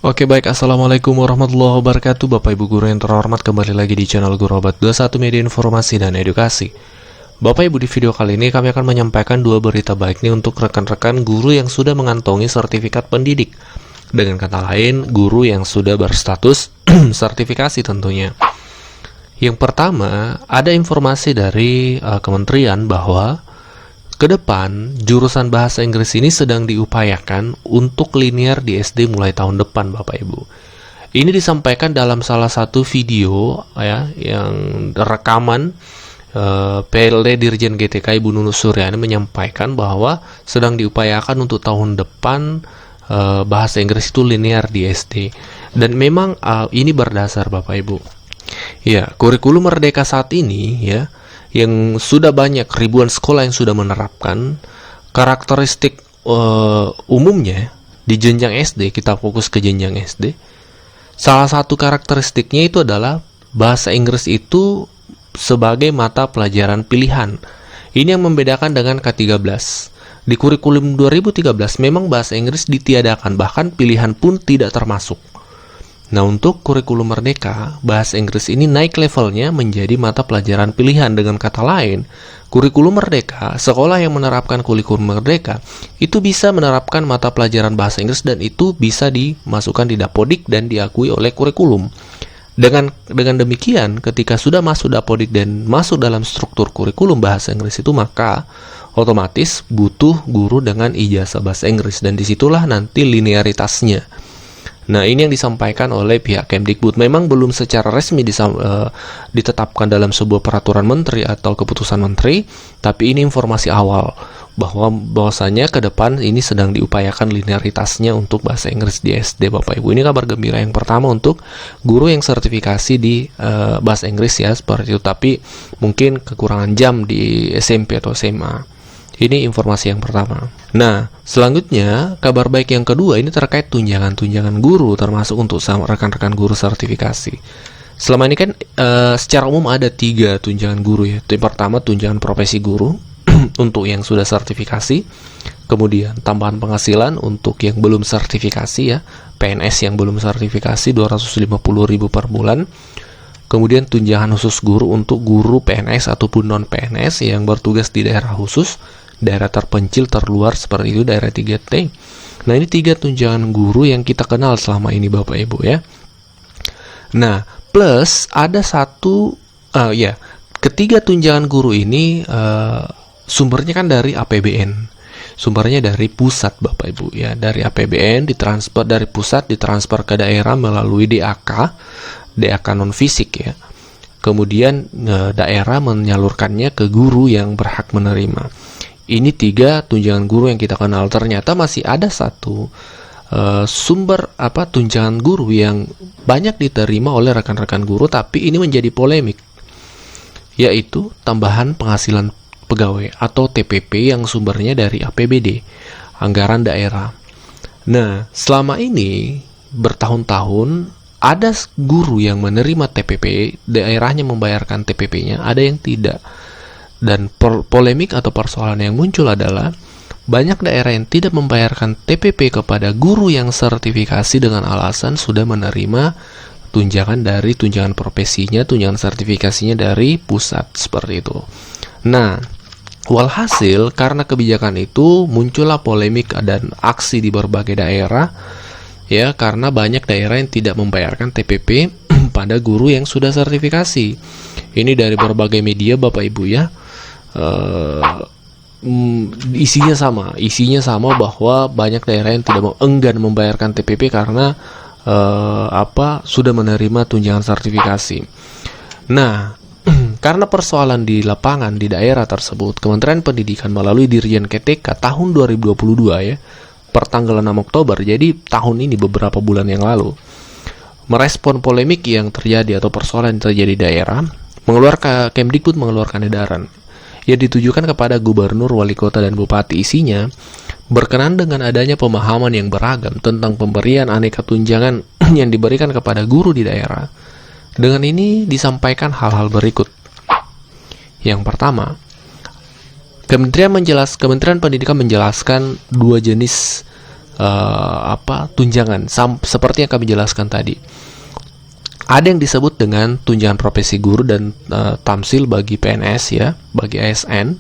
Oke baik, Assalamualaikum warahmatullahi wabarakatuh. Bapak Ibu Guru yang terhormat, kembali lagi di channel Guru Obat 21 Media Informasi dan Edukasi. Bapak Ibu, di video kali ini kami akan menyampaikan dua berita baik nih untuk rekan-rekan guru yang sudah mengantongi sertifikat pendidik. Dengan kata lain, guru yang sudah berstatus sertifikasi tentunya. Yang pertama, ada informasi dari kementerian bahwa ke depan, jurusan bahasa Inggris ini sedang diupayakan untuk linear di SD mulai tahun depan, Bapak Ibu. Ini disampaikan dalam salah satu video ya, yang rekaman PLD Dirjen GTK Ibu Nunus Suryani menyampaikan bahwa sedang diupayakan untuk tahun depan bahasa Inggris itu linear di SD. Dan memang ini berdasar, Bapak Ibu. Ya, kurikulum Merdeka saat ini ya, yang sudah banyak ribuan sekolah yang sudah menerapkan karakteristik umumnya di jenjang SD. Kita fokus ke jenjang SD. Salah satu karakteristiknya itu adalah bahasa Inggris itu sebagai mata pelajaran pilihan. Ini yang membedakan dengan K13. Di kurikulum 2013 memang bahasa Inggris ditiadakan, bahkan pilihan pun tidak termasuk. Nah, untuk kurikulum Merdeka, bahasa Inggris ini naik levelnya menjadi mata pelajaran pilihan. Dengan kata lain, kurikulum Merdeka, sekolah yang menerapkan kurikulum Merdeka, itu bisa menerapkan mata pelajaran bahasa Inggris dan itu bisa dimasukkan di Dapodik dan diakui oleh kurikulum. Dengan demikian, ketika sudah masuk Dapodik dan masuk dalam struktur kurikulum bahasa Inggris itu, maka otomatis butuh guru dengan ijazah bahasa Inggris, dan disitulah nanti linearitasnya. Nah, ini yang disampaikan oleh pihak Kemdikbud. Memang belum secara resmi ditetapkan dalam sebuah peraturan menteri atau keputusan menteri, tapi ini informasi awal bahwasanya ke depan ini sedang diupayakan linearitasnya untuk bahasa Inggris di SD, Bapak Ibu. Ini kabar gembira yang pertama untuk guru yang sertifikasi di bahasa Inggris ya, seperti itu. Tapi mungkin kekurangan jam di SMP atau SMA. Ini informasi yang pertama. Nah, selanjutnya, kabar baik yang kedua ini terkait tunjangan-tunjangan guru, termasuk untuk rekan-rekan guru sertifikasi. Selama ini kan secara umum ada 3 tunjangan guru ya. Yang pertama, tunjangan profesi guru untuk yang sudah sertifikasi. Kemudian, tambahan penghasilan untuk yang belum sertifikasi ya. PNS yang belum sertifikasi 250.000 per bulan. Kemudian tunjangan khusus guru untuk guru PNS ataupun non-PNS yang bertugas di daerah khusus, daerah terpencil, terluar seperti itu, daerah 3T. Nah, ini 3 tunjangan guru yang kita kenal selama ini, Bapak Ibu ya. Nah, plus ada satu ketiga tunjangan guru ini sumbernya kan dari APBN. Sumbernya dari pusat, Bapak Ibu ya, dari APBN ditransfer dari pusat, ditransfer ke daerah melalui DAK non fisik ya. Kemudian daerah menyalurkannya ke guru yang berhak menerima. Ini 3 tunjangan guru yang kita kenal. Ternyata masih ada satu sumber tunjangan guru yang banyak diterima oleh rekan-rekan guru, tapi ini menjadi polemik, yaitu tambahan penghasilan pegawai atau TPP yang sumbernya dari APBD, anggaran daerah. Nah, selama ini bertahun-tahun ada guru yang menerima TPP, daerahnya membayarkan TPP-nya, ada yang tidak. Dan polemik atau persoalan yang muncul adalah banyak daerah yang tidak membayarkan TPP kepada guru yang sertifikasi dengan alasan sudah menerima tunjangan dari tunjangan profesinya, tunjangan sertifikasinya dari pusat, seperti itu. Nah, walhasil karena kebijakan itu muncullah polemik dan aksi di berbagai daerah ya, karena banyak daerah yang tidak membayarkan TPP pada guru yang sudah sertifikasi. Ini dari berbagai media, Bapak Ibu ya. Isinya sama bahwa banyak daerah yang tidak enggan membayarkan TPP karena sudah menerima tunjangan sertifikasi. Nah, karena persoalan di lapangan di daerah tersebut, Kementerian Pendidikan melalui Dirjen GTK tahun 2022 ya, pertanggal 6 Oktober, jadi tahun ini beberapa bulan yang lalu, merespon polemik yang terjadi atau persoalan yang terjadi di daerah, Kemdikbud mengeluarkan edaran yang ditujukan kepada gubernur, wali kota, dan bupati. Isinya berkenan dengan adanya pemahaman yang beragam tentang pemberian aneka tunjangan yang diberikan kepada guru di daerah. Dengan ini disampaikan hal-hal berikut. Yang pertama, Kementerian Pendidikan menjelaskan 2 jenis tunjangan seperti yang kami jelaskan tadi. Ada yang disebut dengan tunjangan profesi guru dan tamsil bagi PNS ya, bagi ASN.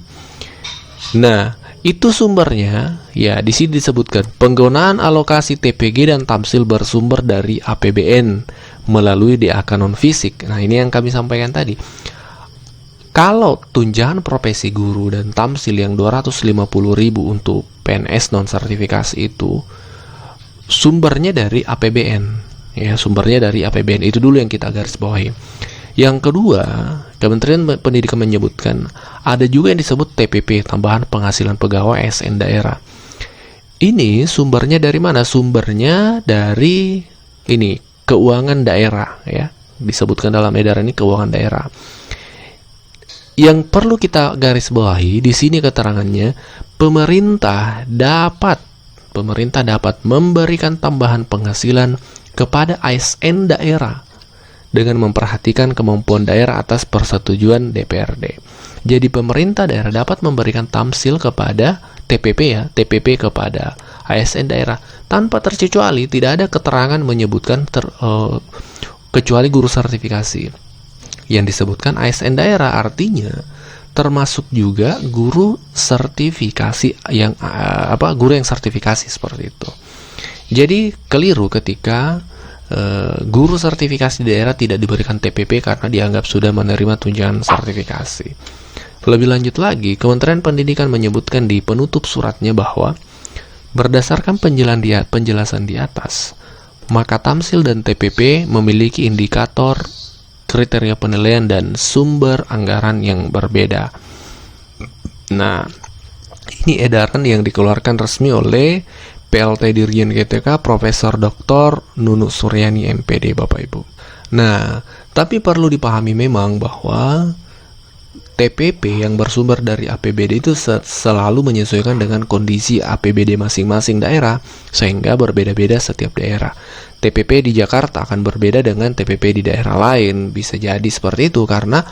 Nah, itu sumbernya ya di sini disebutkan penggunaan alokasi TPG dan tamsil bersumber dari APBN melalui DAK non fisik. Nah, ini yang kami sampaikan tadi. Kalau tunjangan profesi guru dan tamsil yang 250.000 untuk PNS non sertifikasi itu sumbernya dari APBN. Ya, sumbernya dari APBN. Itu dulu yang kita garis bawahi. Yang kedua, Kementerian Pendidikan menyebutkan ada juga yang disebut TPP, tambahan penghasilan pegawai ASN daerah. Ini sumbernya dari mana? Sumbernya dari ini, keuangan daerah ya. Disebutkan dalam edaran ini keuangan daerah. Yang perlu kita garis bawahi di sini keterangannya, pemerintah dapat memberikan tambahan penghasilan kepada ASN daerah dengan memperhatikan kemampuan daerah atas persetujuan DPRD. Jadi pemerintah daerah dapat memberikan tamsil kepada TPP kepada ASN daerah tanpa terkecuali, tidak ada keterangan menyebutkan kecuali guru sertifikasi. Yang disebutkan ASN daerah artinya termasuk juga guru sertifikasi guru yang sertifikasi seperti itu. Jadi keliru ketika guru sertifikasi daerah tidak diberikan TPP karena dianggap sudah menerima tunjangan sertifikasi. Lebih lanjut lagi, Kementerian Pendidikan menyebutkan di penutup suratnya bahwa berdasarkan penjelasan di atas, maka tamsil dan TPP memiliki indikator, kriteria penilaian, dan sumber anggaran yang berbeda. Nah, ini edaran yang dikeluarkan resmi oleh PLT Dirjen GTK Profesor Dr. Nunuk Suryani MPD, Bapak Ibu. Nah, tapi perlu dipahami memang bahwa TPP yang bersumber dari APBD itu selalu menyesuaikan dengan kondisi APBD masing-masing daerah, sehingga berbeda-beda setiap daerah. TPP di Jakarta akan berbeda dengan TPP di daerah lain, bisa jadi seperti itu karena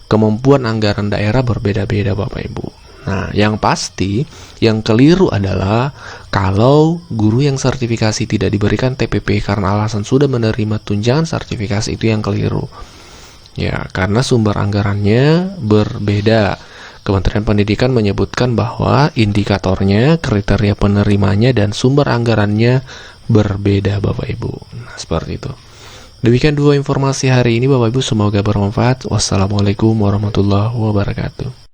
kemampuan anggaran daerah berbeda-beda, Bapak Ibu. Nah, yang pasti, yang keliru adalah kalau guru yang sertifikasi tidak diberikan TPP karena alasan sudah menerima tunjangan sertifikasi, itu yang keliru. Ya, karena sumber anggarannya berbeda. Kementerian Pendidikan menyebutkan bahwa indikatornya, kriteria penerimanya, dan sumber anggarannya berbeda, Bapak Ibu. Nah, seperti itu. Demikian dua informasi hari ini, Bapak Ibu. Semoga bermanfaat. Wassalamualaikum warahmatullahi wabarakatuh.